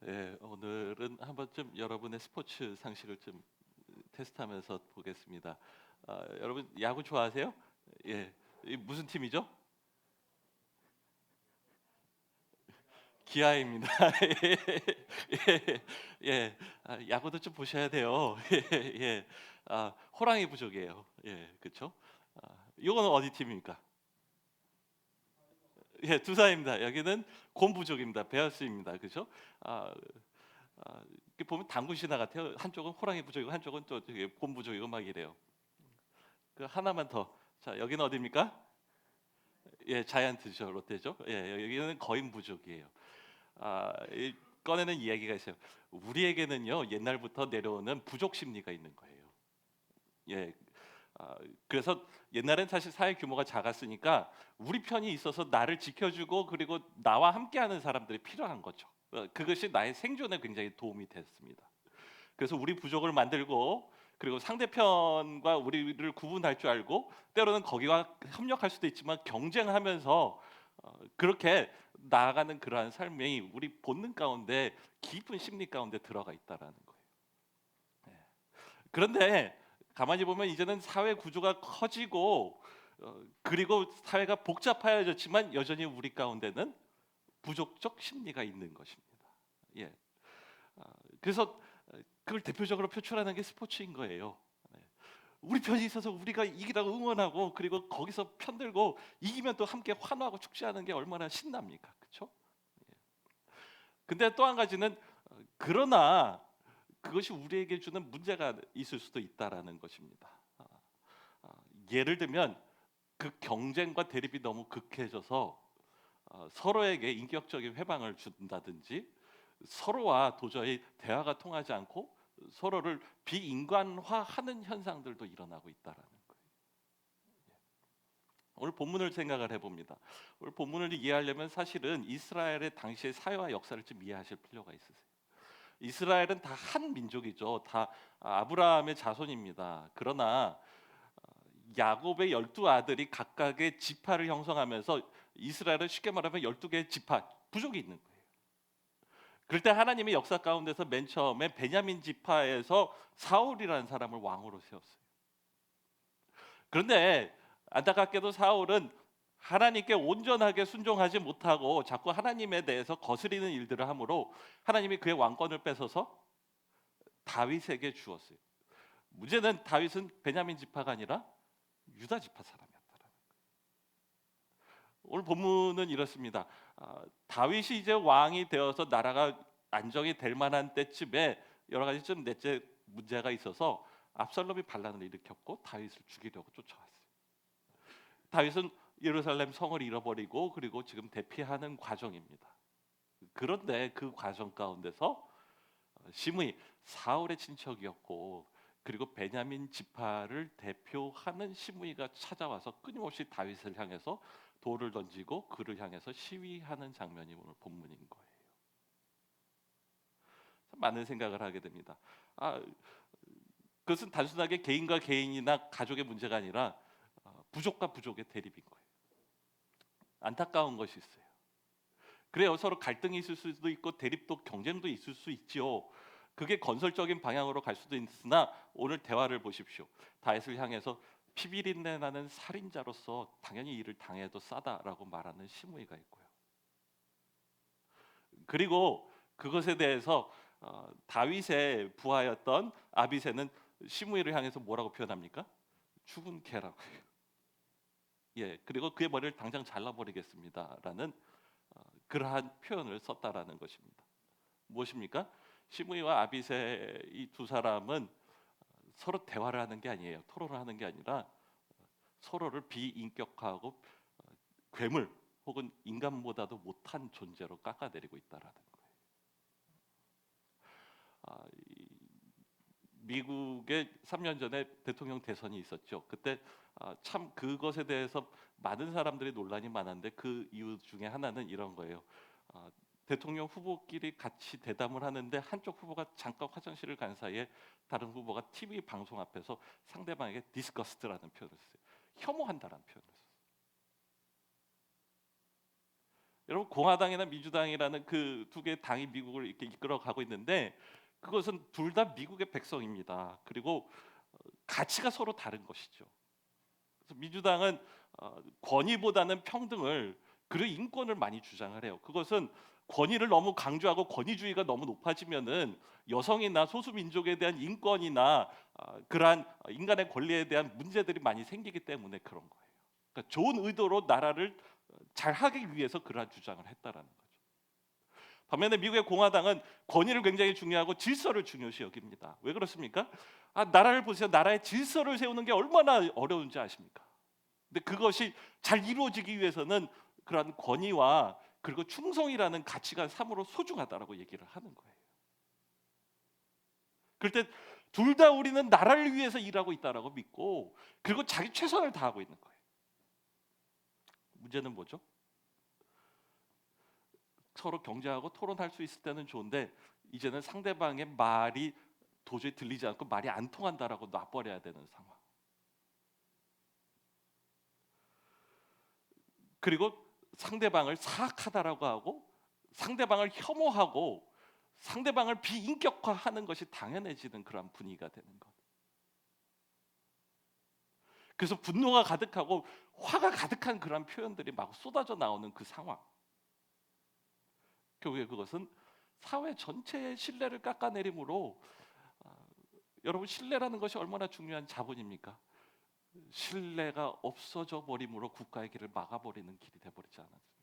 예, 오늘은 한번 좀 여러분의 스포츠 상식을 좀 테스트하면서 보겠습니다. 여러분 야구 좋아하세요? 예, 무슨 팀이죠? 기아입니다. 예, 예, 야구도 좀 보셔야 돼요. 예, 호랑이 부족이에요. 예, 그렇죠? 이거는 어디 팀입니까? 예, 두산입니다. 여기는 곰 부족입니다. 베어스입니다. 그렇죠? 아, 이렇게 보면 당군 신화 같아요. 한쪽은 호랑이 부족이고 한쪽은 또 저기 곰 부족이고 막 이래요. 그 하나만 더. 자, 여기는 어디입니까? 예, 자이언트죠, 롯데죠. 예, 여기는 거인 부족이에요. 꺼내는 이야기가 있어요. 우리에게는요 옛날부터 내려오는 부족 심리가 있는 거예요. 예, 그래서 옛날엔 사실 사회 규모가 작았으니까 우리 편이 있어서 나를 지켜주고 그리고 나와 함께하는 사람들이 필요한 거죠. 그것이 나의 생존에 굉장히 도움이 됐습니다. 그래서 우리 부족을 만들고 그리고 상대편과 우리를 구분할 줄 알고 때로는 거기와 협력할 수도 있지만 경쟁하면서 그렇게 나아가는 그러한 삶이 우리 본능 가운데 깊은 심리 가운데 들어가 있다라는 거예요. 예. 그런데 가만히 보면 이제는 사회 구조가 커지고 그리고 사회가 복잡해졌지만 여전히 우리 가운데는 부족적 심리가 있는 것입니다. 예. 아, 그래서 그걸 대표적으로 표출하는 게 스포츠인 거예요. 네. 우리 편이 있어서 우리가 이기라고 응원하고 그리고 거기서 편들고 이기면 또 함께 환호하고 축제하는 게 얼마나 신납니까? 그렇죠? 근데 또 한 가지는 그러나 그것이 우리에게 주는 문제가 있을 수도 있다라는 것입니다. 아, 아, 예를 들면 그 경쟁과 대립이 너무 극해져서 서로에게 인격적인 회방을 준다든지 서로와 도저히 대화가 통하지 않고 서로를 비인간화하는 현상들도 일어나고 있다라는 거예요. 오늘 본문을 생각을 해봅니다. 오늘 본문을 이해하려면 사실은 이스라엘의 당시의 사회와 역사를 좀 이해하실 필요가 있으세요. 이스라엘은 다 한 민족이죠. 다 아브라함의 자손입니다. 그러나 야곱의 12 아들이 각각의 지파를 형성하면서 이스라엘은 쉽게 말하면 12개의 지파, 부족이 있는 거예요. 그럴 때 하나님의 역사 가운데서 맨 처음에 베냐민 지파에서 사울이라는 사람을 왕으로 세웠어요. 그런데 안타깝게도 사울은 하나님께 온전하게 순종하지 못하고 자꾸 하나님에 대해서 거스리는 일들을 하므로 하나님이 그의 왕권을 뺏어서 다윗에게 주었어요. 문제는 다윗은 베냐민 지파가 아니라 유다 지파 사람이었다라는 거예요. 오늘 본문은 이렇습니다. 다윗이 이제 왕이 되어서 나라가 안정이 될 만한 때쯤에 여러 가지 좀 넷째 문제가 있어서 압살롬이 반란을 일으켰고 다윗을 죽이려고 쫓아왔어요. 다윗은 예루살렘 성을 잃어버리고 그리고 지금 대피하는 과정입니다. 그런데 그 과정 가운데서 시므이 사울의 친척이었고 그리고 베냐민 지파를 대표하는 시므이가 찾아와서 끊임없이 다윗을 향해서 돌을 던지고 그를 향해서 시위하는 장면이 오늘 본문인 거예요. 참 많은 생각을 하게 됩니다. 아, 그것은 단순하게 개인과 개인이나 가족의 문제가 아니라 부족과 부족의 대립인 거예요. 안타까운 것이 있어요. 그래요. 서로 갈등이 있을 수도 있고 대립도 경쟁도 있을 수 있지요. 그게 건설적인 방향으로 갈 수도 있으나 오늘 대화를 보십시오. 다윗을 향해서 피비린내 나는 살인자로서 당연히 이를 당해도 싸다라고 말하는 시므이가 있고요. 그리고 그것에 대해서 다윗의 부하였던 아비새는 시므이를 향해서 뭐라고 표현합니까? 죽은 개라고 해요. 예, 그리고 그의 머리를 당장 잘라버리겠습니다라는 그러한 표현을 썼다라는 것입니다. 무엇입니까? 시므이와 아비새 이 두 사람은 서로 대화를 하는 게 아니에요. 토론을 하는 게 아니라 서로를 비인격화하고 괴물 혹은 인간보다도 못한 존재로 깎아내리고 있다라는 거예요. 미국의 3년 전에 대통령 대선이 있었죠. 그때 참 그것에 대해서 많은 사람들이 논란이 많았는데 그 이유 중에 하나는 이런 거예요. 아, 대통령 후보끼리 같이 대담을 하는데 한쪽 후보가 잠깐 화장실을 간 사이에 다른 후보가 TV 방송 앞에서 상대방에게 디스커스트라는 표현을 썼어요. 혐오한다라는 표현을 썼어요. 여러분 공화당이나 민주당이라는 그 두 개의 당이 미국을 이렇게 이끌어가고 있는데 그것은 둘 다 미국의 백성입니다. 그리고 가치가 서로 다른 것이죠. 그래서 민주당은 권위보다는 평등을 그리고 인권을 많이 주장을 해요. 그것은 권위를 너무 강조하고 권위주의가 너무 높아지면은 여성이나 소수 민족에 대한 인권이나 그러한 인간의 권리에 대한 문제들이 많이 생기기 때문에 그런 거예요. 그러니까 좋은 의도로 나라를 잘하기 위해서 그러한 주장을 했다라는 거죠. 반면에 미국의 공화당은 권위를 굉장히 중요하고 질서를 중요시 여깁니다. 왜 그렇습니까? 나라를 보세요. 나라의 질서를 세우는 게 얼마나 어려운지 아십니까? 근데 그것이 잘 이루어지기 위해서는 그러한 권위와 그리고 충성이라는 가치가 참으로 소중하다라고 얘기를 하는 거예요. 그럴 때 둘 다 우리는 나라를 위해서 일하고 있다라고 믿고 그리고 자기 최선을 다하고 있는 거예요. 문제는 뭐죠? 서로 경쟁하고 토론할 수 있을 때는 좋은데 이제는 상대방의 말이 도저히 들리지 않고 말이 안 통한다라고 놔버려야 되는 상황. 그리고 상대방을 사악하다라고 하고 상대방을 혐오하고 상대방을 비인격화하는 것이 당연해지는 그런 분위기가 되는 것. 그래서 분노가 가득하고 화가 가득한 그런 표현들이 막 쏟아져 나오는 그 상황. 결국에 그것은 사회 전체의 신뢰를 깎아내림으로 여러분 신뢰라는 것이 얼마나 중요한 자본입니까? 신뢰가 없어져 버림으로 국가의 길을 막아버리는 길이 돼버리지 않았습니까?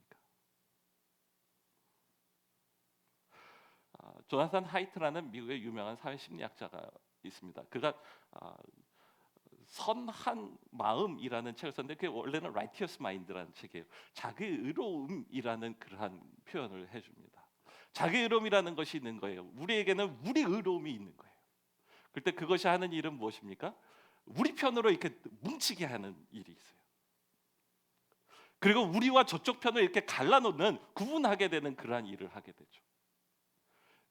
조나산 하이트라는 미국의 유명한 사회 심리학자가 있습니다. 그가 선한 마음이라는 책을 썼는데 그게 원래는 Righteous Mind라는 책이에요. 자기 의로움이라는 그러한 표현을 해줍니다. 자기 의로움이라는 것이 있는 거예요. 우리에게는 우리 의로움이 있는 거예요. 그때 그것이 하는 일은 무엇입니까? 우리 편으로 이렇게 뭉치게 하는 일이 있어요. 그리고 우리와 저쪽 편을 이렇게 갈라놓는 구분하게 되는 그러한 일을 하게 되죠.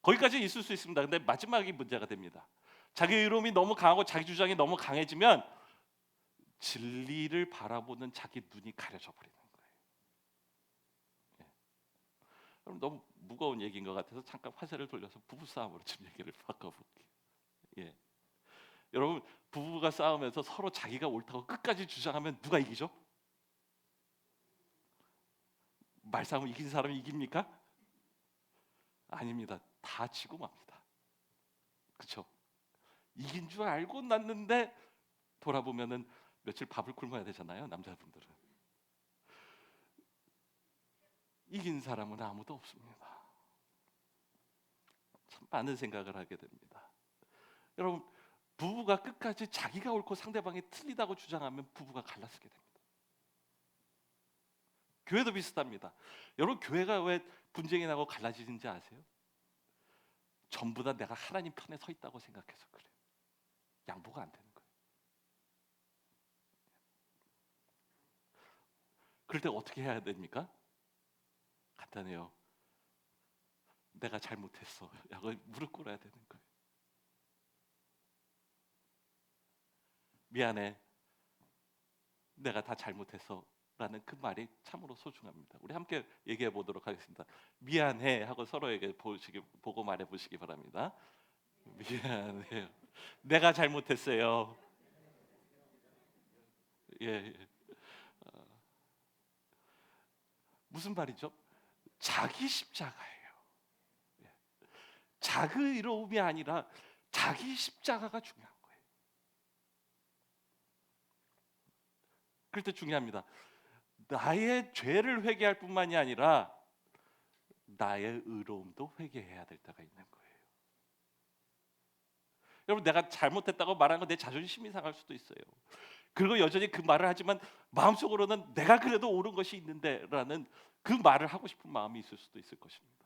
거기까지 있을 수 있습니다. 근데 마지막이 문제가 됩니다. 자기 의로움이 너무 강하고 자기 주장이 너무 강해지면 진리를 바라보는 자기 눈이 가려져 버리는 거예요. 예. 그럼 너무 무거운 얘기인 것 같아서 잠깐 화제를 돌려서 부부 싸움으로 좀 얘기를 바꿔볼게요. 예. 여러분 부부가 싸우면서 서로 자기가 옳다고 끝까지 주장하면 누가 이기죠? 말싸움 이긴 사람이 이깁니까? 아닙니다. 다 지고 맙니다. 그렇죠? 이긴 줄 알고 났는데 돌아보면은 며칠 밥을 굶어야 되잖아요. 남자분들은 이긴 사람은 아무도 없습니다. 참 많은 생각을 하게 됩니다. 여러분 부부가 끝까지 자기가 옳고 상대방이 틀리다고 주장하면 부부가 갈라서게 됩니다. 교회도 비슷합니다. 여러분 교회가 왜 분쟁이 나고 갈라지는지 아세요? 전부 다 내가 하나님 편에 서 있다고 생각해서 그래요. 양보가 안 되는 거예요. 그럴 때 어떻게 해야 됩니까? 간단해요. 내가 잘못했어. 라고 무릎 꿇어야 되는 거예요. 미안해. 내가 다 잘못했어. 라는 그 말이 참으로 소중합니다. 우리 함께 얘기해 보도록 하겠습니다. 미안해 하고 서로에게 보고 말해 보시기 바랍니다. 미안해요. 내가 잘못했어요. 예, 예. 무슨 말이죠? 자기 십자가예요. 예. 자기 의로움이 아니라 자기 십자가가 중요한 거예요. 그럴 때 중요합니다. 나의 죄를 회개할 뿐만이 아니라 나의 의로움도 회개해야 될 때가 있는 거예요. 여러분 내가 잘못했다고 말하는 건 내 자존심이 상할 수도 있어요. 그리고 여전히 그 말을 하지만 마음속으로는 내가 그래도 옳은 것이 있는데라는 그 말을 하고 싶은 마음이 있을 수도 있을 것입니다.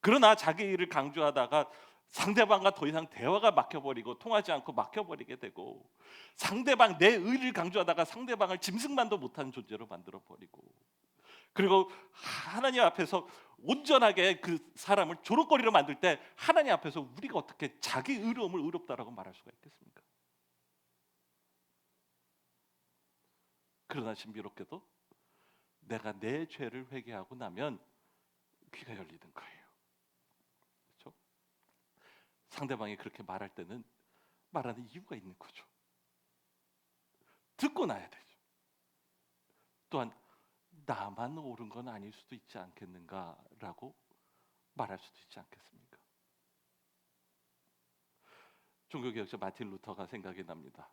그러나 자기 일을 강조하다가 상대방과 더 이상 대화가 막혀버리고 통하지 않고 막혀버리게 되고 상대방 내 의를 강조하다가 상대방을 짐승만도 못하는 존재로 만들어버리고 그리고 하나님 앞에서 온전하게 그 사람을 조롱거리로 만들 때 하나님 앞에서 우리가 어떻게 자기 의로움을 의롭다라고 말할 수가 있겠습니까? 그러나 신비롭게도 내가 내 죄를 회개하고 나면 귀가 열리는 거예요. 그렇죠? 상대방이 그렇게 말할 때는 말하는 이유가 있는 거죠. 듣고 나야 되죠. 또한 나만 옳은 건 아닐 수도 있지 않겠는가라고 말할 수도 있지 않겠습니까? 종교개혁자 마틴 루터가 생각이 납니다.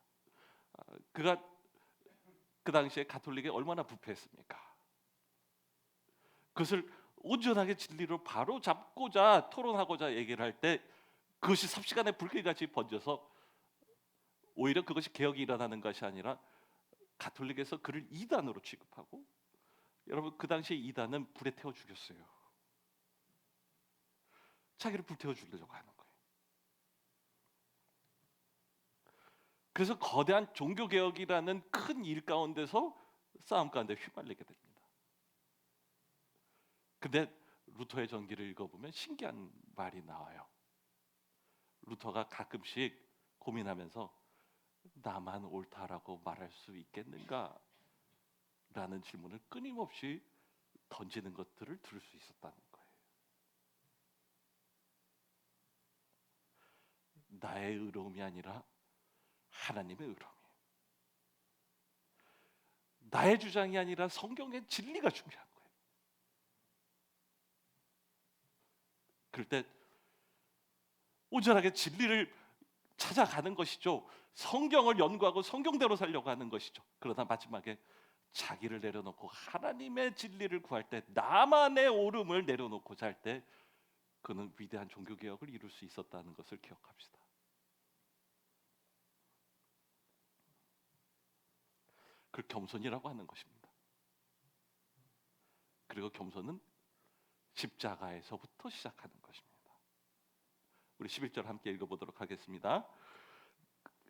그가 그 당시에 가톨릭에 얼마나 부패했습니까? 그것을 온전하게 진리로 바로 잡고자 토론하고자 얘기를 할 때 그것이 삽시간에 불길같이 번져서 오히려 그것이 개혁이 일어나는 것이 아니라 가톨릭에서 그를 이단으로 취급하고, 여러분 그 당시에 이단은 불에 태워 죽였어요. 자기를 불태워 죽이려고 하는 거예요. 그래서 거대한 종교개혁이라는 큰 일 가운데서 싸움 가운데 휘말리게 됩니다. 근데 루터의 전기를 읽어보면 신기한 말이 나와요. 루터가 가끔씩 고민하면서 나만 옳다라고 말할 수 있겠는가? 라는 질문을 끊임없이 던지는 것들을 들을 수 있었다는 거예요. 나의 의로움이 아니라 하나님의 의로움이에요. 나의 주장이 아니라 성경의 진리가 중요한 거예요. 그럴 때 온전하게 진리를 찾아가는 것이죠. 성경을 연구하고 성경대로 살려고 하는 것이죠. 그러다 마지막에 자기를 내려놓고 하나님의 진리를 구할 때, 나만의 옳음을 내려놓고자 할 때 그는 위대한 종교개혁을 이룰 수 있었다는 것을 기억합시다. 그걸 겸손이라고 하는 것입니다. 그리고 겸손은 십자가에서부터 시작하는 것입니다. 우리 11절 함께 읽어보도록 하겠습니다.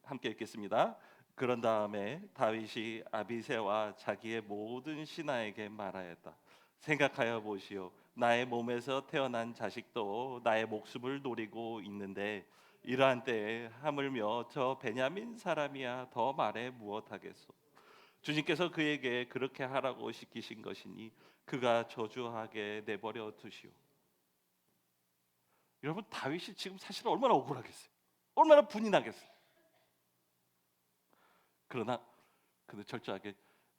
함께 읽겠습니다. 그런 다음에 다윗이 아비새와 자기의 모든 신하에게 말하였다. 생각하여 보시오. 나의 몸에서 태어난 자식도 나의 목숨을 노리고 있는데 이러한 때에 하물며 저 베냐민 사람이야 더 말해 무엇하겠소. 주님께서 그에게 그렇게 하라고 시키신 것이니 그가 저주하게 내버려 두시오. 여러분, 다윗이 지금 사실 얼마나 억울하겠어요. 얼마나 분이 나겠어요. 그러나 그는 철저하게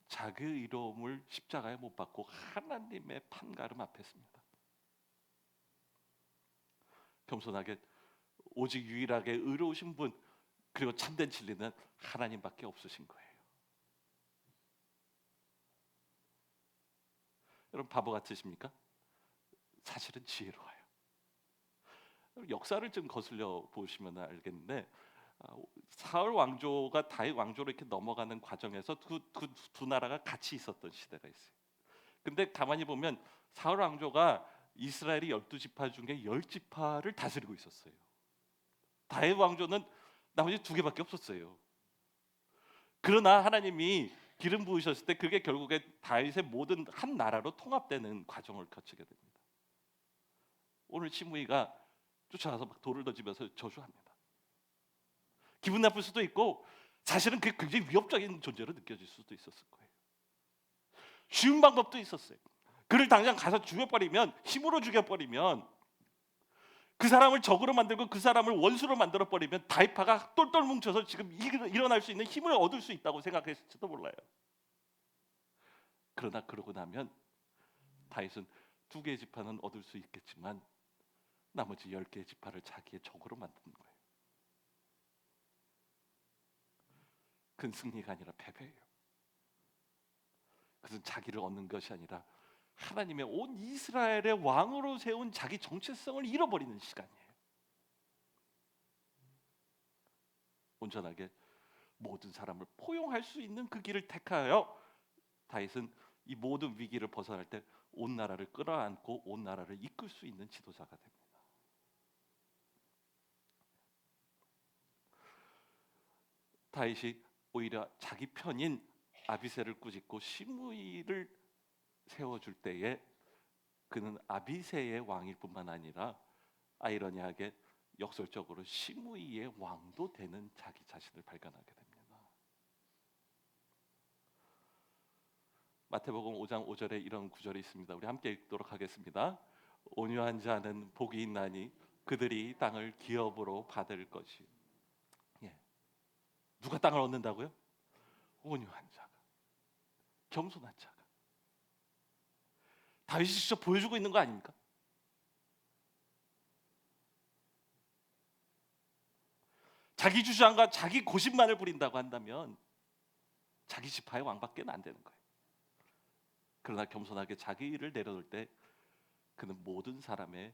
자기 의로움을 십자가에 못 박고 하나님의 판가름 앞에 습니다. 겸손하게 오직 유일하게 의로우신 분, 그리고 참된 진리는 하나님밖에 없으신 거예요. 여러분, 바보 같으십니까? 사실은 지혜로워요. 역사를 좀 거슬려 보시면 알겠는데, 사울 왕조가 다윗 왕조로 이렇게 넘어가는 과정에서 두 나라가 같이 있었던 시대가 있어요. 근데 가만히 보면 사울 왕조가 이스라엘이 12지파 중에 10지파를 다스리고 있었어요. 다윗 왕조는 나머지 2개밖에 없었어요. 그러나 하나님이 기름 부으셨을 때 그게 결국에 다윗의 모든 한 나라로 통합되는 과정을 거치게 됩니다. 오늘 시므이가 쫓아가서 막 돌을 던지면서 저주합니다. 기분 나쁠 수도 있고 사실은 그게 굉장히 위협적인 존재로 느껴질 수도 있었을 거예요. 쉬운 방법도 있었어요. 그를 당장 가서 죽여버리면, 힘으로 죽여버리면, 그 사람을 적으로 만들고 그 사람을 원수로 만들어버리면 다윗파가 똘똘 뭉쳐서 지금 일어날 수 있는 힘을 얻을 수 있다고 생각했을지도 몰라요. 그러나 그러고 나면 다윗은 2개의 지파는 얻을 수 있겠지만 나머지 10개의 지파를 자기의 적으로 만드는 거예요. 그건 승리가 아니라 패배예요. 그것은 자기를 얻는 것이 아니라 하나님의 온 이스라엘의 왕으로 세운 자기 정체성을 잃어버리는 시간이에요. 온전하게 모든 사람을 포용할 수 있는 그 길을 택하여 다윗은 이 모든 위기를 벗어날 때 온 나라를 끌어안고 온 나라를 이끌 수 있는 지도자가 됩니다. 다윗이 오히려 자기 편인 아비새를 꾸짖고 시므이를 세워줄 때에 그는 아비새의 왕일 뿐만 아니라 아이러니하게 역설적으로 시므이의 왕도 되는 자기 자신을 발견하게 됩니다. 마태복음 5장 5절에 이런 구절이 있습니다. 우리 함께 읽도록 하겠습니다. 온유한 자는 복이 있나니 그들이 땅을 기업으로 받을 것이. 예. 누가 땅을 얻는다고요? 온유한 자가, 겸손한 자가. 다윗이 직접 보여주고 있는 거 아닙니까? 자기 주장과 자기 고집만을 부린다고 한다면 자기 지파의 왕밖에 안 되는 거예요. 그러나 겸손하게 자기 일을 내려놓을 때 그는 모든 사람의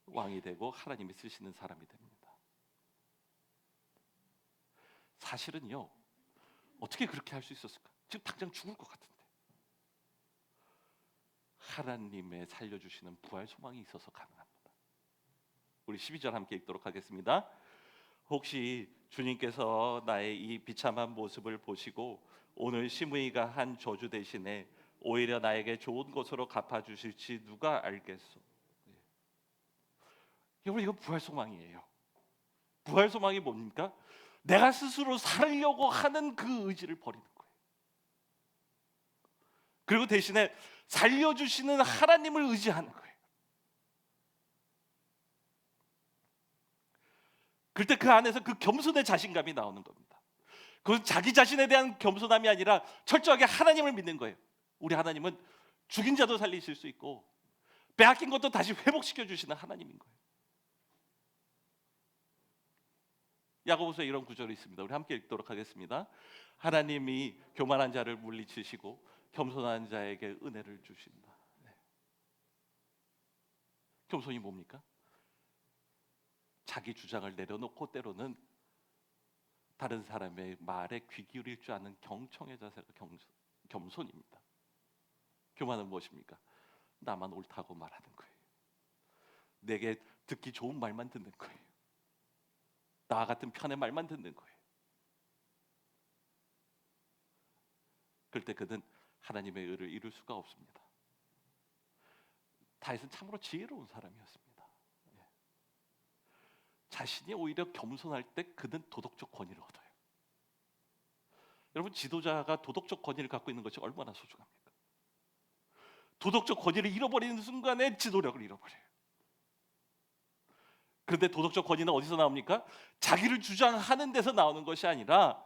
왕이 되고 하나님이 쓰시는 사람이 됩니다. 사실은요, 어떻게 그렇게 할 수 있었을까? 지금 당장 죽을 것 같은데 하나님의 살려주시는 부활 소망이 있어서 가능합니다. 우리 12절 함께 읽도록 하겠습니다. 혹시 주님께서 나의 이 비참한 모습을 보시고 오늘 시므이가 한 저주 대신에 오히려 나에게 좋은 것으로 갚아주실지 누가 알겠소? 여러분, 이거 부활 소망이에요. 부활 소망이 뭡니까? 내가 스스로 살려고 하는 그 의지를 버리는 거예요. 그리고 대신에 살려주시는 하나님을 의지하는 거예요. 그때 그 안에서 그 겸손의 자신감이 나오는 겁니다. 그건 자기 자신에 대한 겸손함이 아니라 철저하게 하나님을 믿는 거예요. 우리 하나님은 죽인 자도 살리실 수 있고 빼앗긴 것도 다시 회복시켜 주시는 하나님인 거예요. 야고보서에 이런 구절이 있습니다. 우리 함께 읽도록 하겠습니다. 하나님이 교만한 자를 물리치시고 겸손한 자에게 은혜를 주신다. 네. 겸손이 뭡니까? 자기 주장을 내려놓고 때로는 다른 사람의 말에 귀 기울일 줄 아는 경청의 자세가 겸손입니다. 교만은 무엇입니까? 나만 옳다고 말하는 거예요. 내게 듣기 좋은 말만 듣는 거예요. 나 같은 편의 말만 듣는 거예요. 그럴 때 그는 하나님의 의를 이룰 수가 없습니다. 다윗은 참으로 지혜로운 사람이었습니다. 예. 자신이 오히려 겸손할 때 그는 도덕적 권위를 얻어요. 여러분, 지도자가 도덕적 권위를 갖고 있는 것이 얼마나 소중합니까? 도덕적 권위를 잃어버리는 순간에 지도력을 잃어버려요. 그런데 도덕적 권위는 어디서 나옵니까? 자기를 주장하는 데서 나오는 것이 아니라,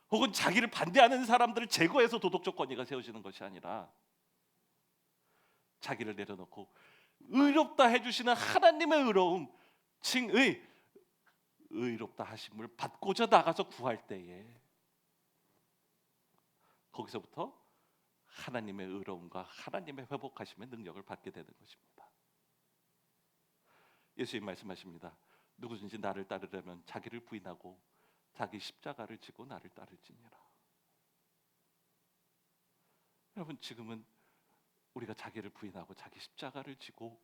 혹은 자기를 반대하는 사람들을 제거해서 도덕적 권위가 세워지는 것이 아니라 자기를 내려놓고 의롭다 해주시는 하나님의 의로움, 칭의, 의롭다 하심을 받고자 나가서 구할 때에 거기서부터 하나님의 의로움과 하나님의 회복하심의 능력을 받게 되는 것입니다. 예수님 말씀하십니다. 누구든지 나를 따르려면 자기를 부인하고 자기 십자가를 지고 나를 따를지니라. 여러분, 지금은 우리가 자기를 부인하고 자기 십자가를 지고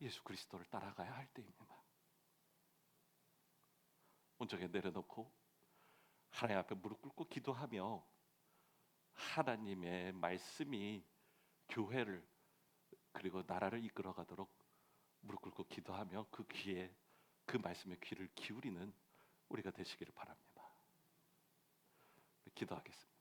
예수 그리스도를 따라가야 할 때입니다. 온전히 내려놓고 하나님 앞에 무릎 꿇고 기도하며 하나님의 말씀이 교회를 그리고 나라를 이끌어가도록 무릎 꿇고 기도하며 그 귀에 그 말씀의 귀를 기울이는 우리가 되시기를 바랍니다. 기도하겠습니다.